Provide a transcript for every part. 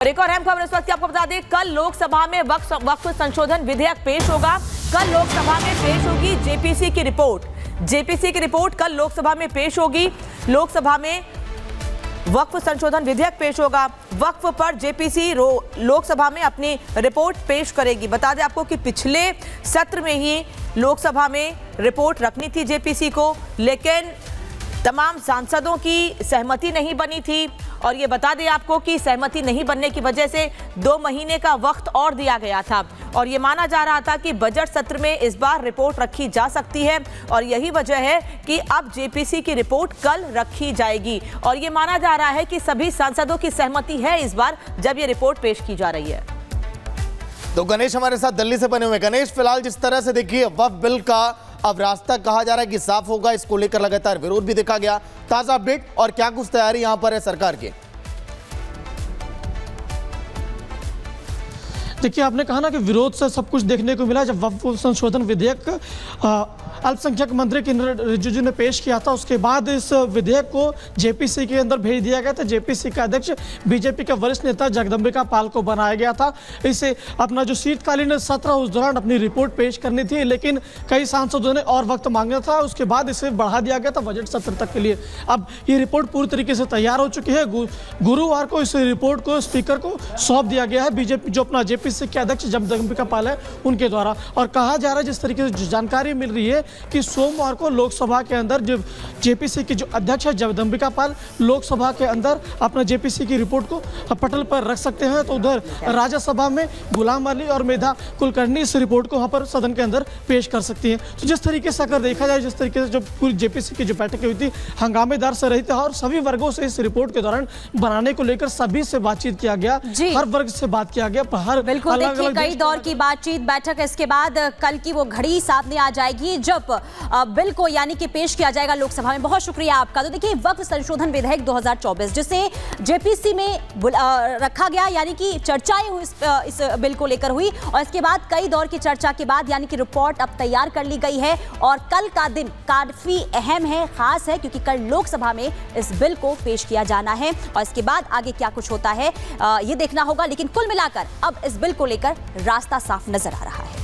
और एक और अहम खबर इस वक्त आपको बता दें, कल लोकसभा में वक्फ संशोधन विधेयक पेश होगा। कल लोकसभा में पेश होगी जेपीसी की रिपोर्ट। जेपीसी की रिपोर्ट कल लोकसभा में पेश होगी। लोकसभा में वक्फ संशोधन विधेयक पेश होगा। वक्फ पर जेपीसी लोकसभा में अपनी रिपोर्ट पेश करेगी। बता दें आपको कि पिछले सत्र में ही लोकसभा में रिपोर्ट रखनी थी जेपीसी को, लेकिन तमाम सांसदों की सहमति नहीं बनी थी। और ये बता दें आपको कि सहमति नहीं बनने की वजह से 2 महीने का वक्त और दिया गया था और ये माना जा रहा था कि बजट सत्र में इस बार रिपोर्ट रखी जा सकती है और यही वजह है कि अब जेपीसी की रिपोर्ट कल रखी जाएगी। और ये माना जा रहा है कि सभी सांसदों की सहमति है इस बार जब ये रिपोर्ट पेश की जा रही है। तो गणेश हमारे साथ दिल्ली से बने हुए। गणेश, फिलहाल जिस तरह से देखिए वक्फ बिल का अब रास्ता कहा जा रहा है कि साफ होगा, इसको लेकर लगातार विरोध भी देखा गया। ताजा अपडेट और क्या कुछ तैयारी यहां पर है सरकार की? देखिए, आपने कहा ना कि विरोध से सब कुछ देखने को मिला। जब वक्फ संशोधन विधेयक अल्पसंख्यक मंत्री किरेन रिजिजू ने पेश किया था, उसके बाद इस विधेयक को जेपीसी के अंदर भेज दिया गया था। जेपीसी का अध्यक्ष बीजेपी के वरिष्ठ नेता जगदम्बिका पाल को बनाया गया था। इसे अपना जो शीतकालीन सत्र उस दौरान अपनी रिपोर्ट पेश करनी थी, लेकिन कई सांसदों ने और वक्त मांगा था। उसके बाद इसे बढ़ा दिया गया था बजट सत्र तक के लिए। अब ये रिपोर्ट पूरी तरीके से तैयार हो चुकी है। गुरुवार को इस रिपोर्ट को स्पीकर को सौंप दिया गया है, बीजेपी जो अपना जेपीसी के अध्यक्ष जगदम्बिका पाल है उनके द्वारा। और कहा जा रहा है, जिस तरीके से जानकारी मिल रही है कि सोमवार को लोकसभा के अंदर जो जेपीसी की जो अध्यक्ष है जगदम्बिका पाल लोकसभा के अंदर अपना जेपीसी की रिपोर्ट को पटल पर रख सकते हैं। तो उधर राज्यसभा में गुलाम अली और मेधा कुलकर्णी इस रिपोर्ट को वहां पर सदन के अंदर पेश कर सकती हैं। तो जिस तरीके से अगर देखा जाए, जिस तरीके से जो पूरी जेपीसी की जो बैठकें हुई थी हंगामेदार से रही थी और सभी वर्गों से इस रिपोर्ट के दौरान बनाने को लेकर सभी से बातचीत किया गया, हर वर्ग से बात किया गया। हर बिल्कुल, देखिए कई दौर की बातचीत बैठक, इसके बाद कल की वो घड़ी सामने आ जाएगी जब बिल को यानी कि पेश किया जाएगा लोकसभा में। बहुत शुक्रिया आपका। तो देखिए, वक्फ संशोधन विधेयक 2024 जिसे जेपीसी में रखा गया, यानी कि चर्चाएं हुई इस बिल को लेकर हुई और इसके बाद कई दौर की चर्चा के बाद यानी कि रिपोर्ट अब तैयार कर ली गई है। और कल का दिन काफी अहम है, खास है, क्योंकि कल लोकसभा में इस बिल को पेश किया जाना है और इसके बाद आगे क्या कुछ होता है ये देखना होगा। लेकिन कुल मिलाकर अब इस बिल को लेकर रास्ता साफ नजर आ रहा है।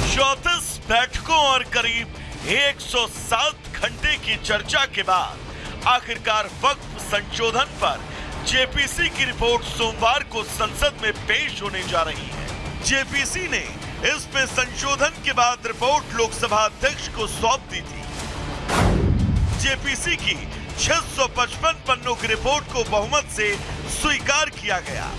34 बैठकों और करीब 107 घंटे की चर्चा के बाद आखिरकार वक्फ संशोधन पर जेपीसी की रिपोर्ट सोमवार को संसद में पेश होने जा रही है। जेपीसी ने इसमें संशोधन के बाद रिपोर्ट लोकसभा अध्यक्ष को सौंप दी थी। जेपीसी की 655 पन्नों की रिपोर्ट को बहुमत से स्वीकार किया गया।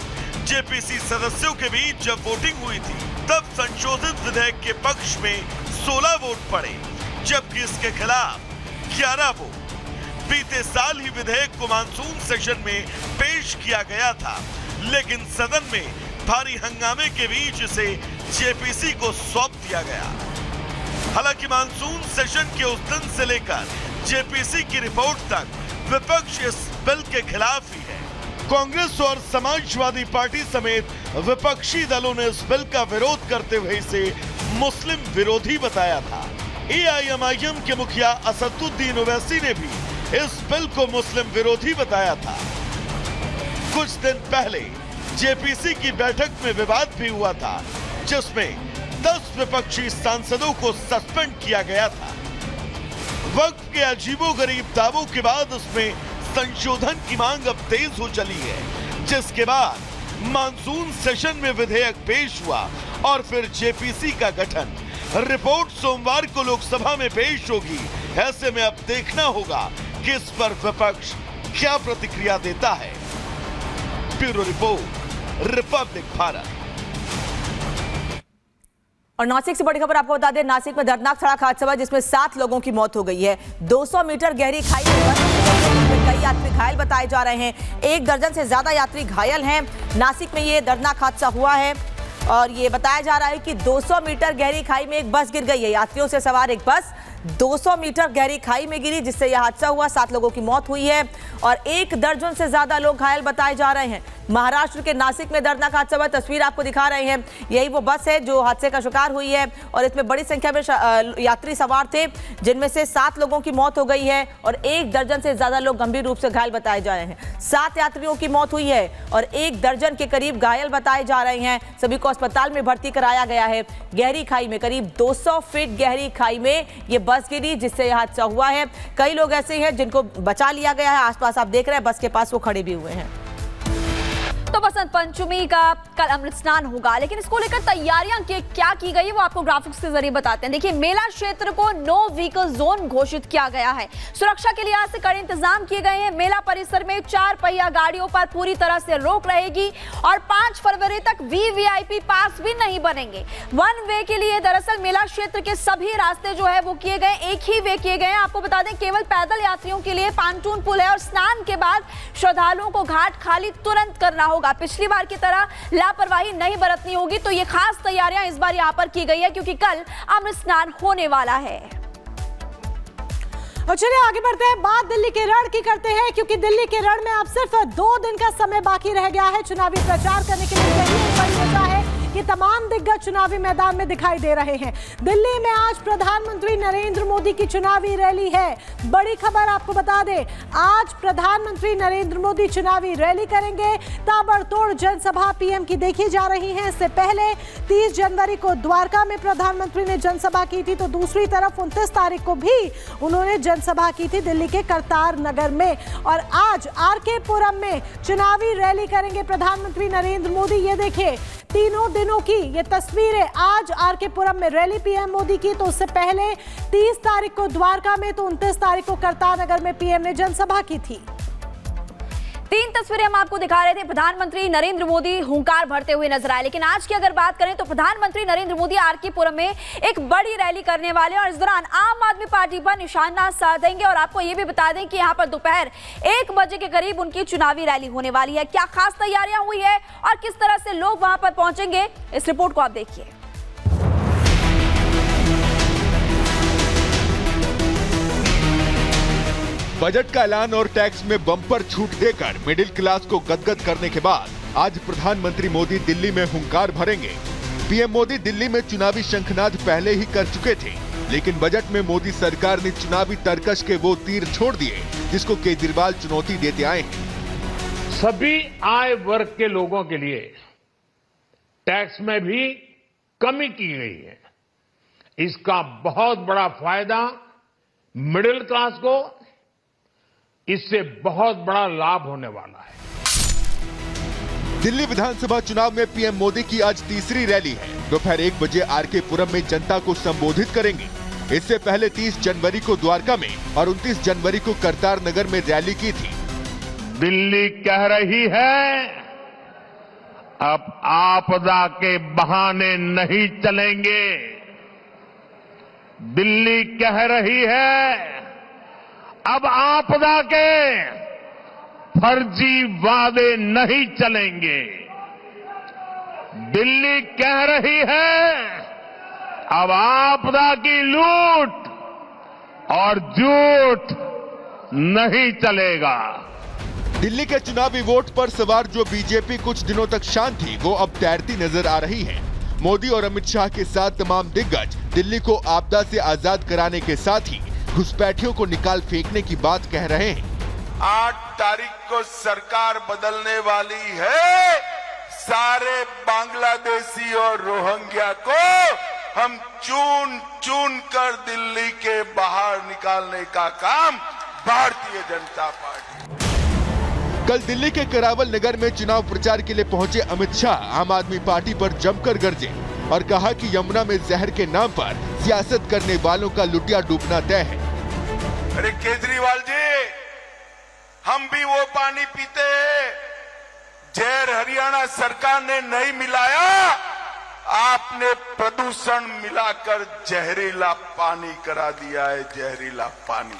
जेपीसी सदस्यों के बीच जब वोटिंग हुई थी तब संशोधित विधेयक के पक्ष में 16 वोट पड़े, जबकि इसके खिलाफ 11 वोट। बीते साल ही विधेयक को मानसून सेशन में पेश किया गया था, लेकिन सदन में भारी हंगामे के बीच इसे जेपीसी को सौंप दिया गया। हालांकि मानसून सेशन के उस दिन से लेकर जेपीसी की रिपोर्ट तक विपक्ष इस बिल के खिलाफ ही है। कांग्रेस और समाजवादी पार्टी समेत विपक्षी दलों ने इस बिल का विरोध करते हुए इसे मुस्लिम विरोधी बताया था। एआईएमआईएम के मुखिया असदुद्दीन ओवैसी ने भी इस बिल को मुस्लिम विरोधी बताया था। कुछ दिन पहले जेपीसी की बैठक में विवाद भी हुआ था, जिसमें 10 विपक्षी सांसदों को सस्पेंड किया गया था। वक्फ के अजीबोगरीब दावों के बाद उसमें संशोधन की मांग अब तेज हो चली है, जिसके बाद मानसून सेशन में विधेयक पेश हुआ और फिर जेपीसी का गठन। रिपोर्ट सोमवार को लोकसभा में पेश होगी। ऐसे में अब देखना होगा कि इस पर विपक्ष क्या प्रतिक्रिया देता है। Bureau report, Republic Bharat. और नासिक से बड़ी खबर आपको बता दें, नासिक में दर्दनाक सड़क हादसा हुआ जिसमें 7 लोगों की मौत हो गई है। 200 मीटर गहरी खाई में कई यात्री घायल बताए जा रहे हैं। 1 दर्जन से ज्यादा यात्री घायल हैं। नासिक में ये दर्दनाक हादसा हुआ है और ये बताया जा रहा है कि 200 मीटर गहरी खाई में एक बस गिर गई है। यात्रियों से सवार एक बस 200 मीटर गहरी खाई में गिरी, जिससे यह हादसा हुआ। 7 लोगों की मौत हुई है और 1 दर्जन से ज्यादा लोग घायल बताए जा रहे हैं। महाराष्ट्र के नासिक में दर्दनाक हादसा हुआ, तस्वीर आपको दिखा रहे हैं। यही वो बस है जो हादसे का शिकार हुई है और इसमें बड़ी संख्या में यात्री सवार थे, जिनमें से 7 लोगों की मौत हो गई है और 1 दर्जन से ज्यादा लोग गंभीर रूप से घायल बताए जा रहे हैं। 7 यात्रियों की मौत हुई है और 1 दर्जन के करीब घायल बताए जा रहे हैं। सभी को अस्पताल में भर्ती कराया गया है। गहरी खाई में, करीब 200 फीट गहरी खाई में ये बस गिरी, जिससे यह हादसा हुआ है। कई लोग ऐसे हैं जिनको बचा लिया गया है। आसपास आप देख रहे हैं बस के पास वो खड़े भी हुए हैं। तो बसंत पंचमी का कल अमृत स्नान होगा, लेकिन इसको लेकर तैयारियां क्या की गई है वो आपको ग्राफिक्स के जरिए बताते हैं। देखिए, मेला क्षेत्र को नो व्हीकल जोन घोषित किया गया है। सुरक्षा के लिहाज से कड़े इंतजाम किए गए हैं। मेला परिसर में 4 पहिया गाड़ियों पर पूरी तरह से रोक रहेगी और 5 फरवरी तक वीवीआईपी पास भी नहीं बनेंगे। 1 वे के लिए दरअसल मेला क्षेत्र के सभी रास्ते जो है वो किए गए, एक ही वे किए गए हैं। आपको बता दें, केवल पैदल यात्रियों के लिए पांटून पुल है और स्नान के बाद श्रद्धालुओं को घाट खाली तुरंत करना होगा। पिछली बार की तरह लापरवाही नहीं बरतनी होगी। तो ये खास तैयारियां इस बार यहां पर की गई है, क्योंकि कल अमृत स्नान होने वाला है। और चलिए आगे बढ़ते हैं, बात दिल्ली के रण की करते हैं, क्योंकि दिल्ली के रण में अब सिर्फ 2 दिन का समय बाकी रह गया है चुनावी प्रचार करने के लिए। यही एक बड़ी वजह है कि तमाम दिग्गज चुनावी मैदान में दिखाई दे रहे हैं। दिल्ली में आज प्रधानमंत्री नरेंद्र मोदी की चुनावी रैली है। बड़ी खबर आपको बता दें, आज प्रधानमंत्री नरेंद्र मोदी चुनावी रैली करेंगे। ताबड़तोड़ जनसभा पीएम की देखी जा रही है। इससे पहले 30 जनवरी को द्वारका में प्रधानमंत्री ने जनसभा की थी, तो दूसरी तरफ 29 तारीख को भी उन्होंने जनसभा की थी दिल्ली के करतार नगर में। और आज आरके पुरम में चुनावी रैली करेंगे प्रधानमंत्री नरेंद्र मोदी। ये देखिए, तीनों दिनों की ये तस्वीरें। आज आरके पुरम में रैली पीएम मोदी की, तो उससे पहले 30 तारीख को द्वारका में, तो 29 तारीख को करतार नगर में पीएम ने जनसभा की थी। 3 तस्वीरें हम आपको दिखा रहे थे। प्रधानमंत्री नरेंद्र मोदी हुंकार भरते हुए नजर आए, लेकिन आज की अगर बात करें तो प्रधानमंत्री नरेंद्र मोदी आरके पुरम में एक बड़ी रैली करने वाले हैं और इस दौरान आम आदमी पार्टी पर निशाना साधेंगे। और आपको ये भी बता दें कि यहाँ पर दोपहर 1 बजे के करीब उनकी चुनावी रैली होने वाली है। क्या खास तैयारियां हुई है और किस तरह से लोग वहां पर पहुंचेंगे, इस रिपोर्ट को आप देखिए। बजट का ऐलान और टैक्स में बम्पर छूट देकर मिडिल क्लास को गदगद करने के बाद आज प्रधानमंत्री मोदी दिल्ली में हुंकार भरेंगे। पीएम मोदी दिल्ली में चुनावी शंखनाद पहले ही कर चुके थे, लेकिन बजट में मोदी सरकार ने चुनावी तरकश के वो तीर छोड़ दिए जिसको केजरीवाल चुनौती देते आए हैं। सभी आय वर्ग के लोगों के लिए टैक्स में भी कमी की गई है। इसका बहुत बड़ा फायदा मिडिल क्लास को, इससे बहुत बड़ा लाभ होने वाला है। दिल्ली विधानसभा चुनाव में पीएम मोदी की आज तीसरी रैली है। दोपहर 1 बजे आरके पुरम में जनता को संबोधित करेंगे। इससे पहले 30 जनवरी को द्वारका में और 29 जनवरी को करतार नगर में रैली की थी। दिल्ली कह रही है, अब आपदा के बहाने नहीं चलेंगे। दिल्ली कह रही है, अब आपदा के फर्जी वादे नहीं चलेंगे। दिल्ली कह रही है, अब आपदा की लूट और झूठ नहीं चलेगा। दिल्ली के चुनावी वोट पर सवार जो बीजेपी कुछ दिनों तक शांत थी, वो अब तैरती नजर आ रही है। मोदी और अमित शाह के साथ तमाम दिग्गज दिल्ली को आपदा से आजाद कराने के साथ ही घुसपैठियों को निकाल फेंकने की बात कह रहे हैं। 8 तारीख को सरकार बदलने वाली है। सारे बांग्लादेशी और रोहिंग्या को हम चुन चुन कर दिल्ली के बाहर निकालने का काम भारतीय जनता पार्टी। कल दिल्ली के करावल नगर में चुनाव प्रचार के लिए पहुंचे अमित शाह आम आदमी पार्टी पर जमकर गरजे और कहा कि यमुना में जहर के नाम पर सियासत करने वालों का लुटिया डूबना तय है। अरे केजरीवाल जी, हम भी वो पानी पीते हैं, जहर हरियाणा सरकार ने नहीं मिलाया, आपने प्रदूषण मिलाकर जहरीला पानी करा दिया है। जहरीला पानी,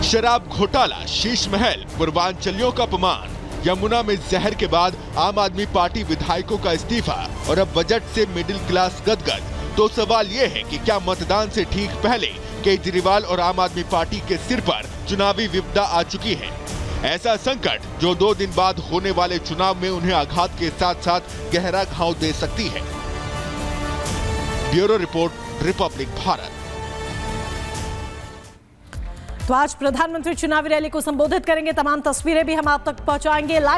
शराब घोटाला, शीश महल, पूर्वांचलियों का अपमान, यमुना में जहर के बाद आम आदमी पार्टी विधायकों का इस्तीफा और अब बजट से मिडिल क्लास गदगद। तो सवाल ये है कि क्या मतदान से ठीक पहले केजरीवाल और आम आदमी पार्टी के सिर पर चुनावी विपदा आ चुकी है? ऐसा संकट जो 2 दिन बाद होने वाले चुनाव में उन्हें आघात के साथ साथ गहरा घाव दे सकती है। Bureau report, Republic Bharat. तो आज प्रधानमंत्री चुनावी रैली को संबोधित करेंगे। तमाम तस्वीरें भी हम आप तक पहुंचाएंगे। लाइव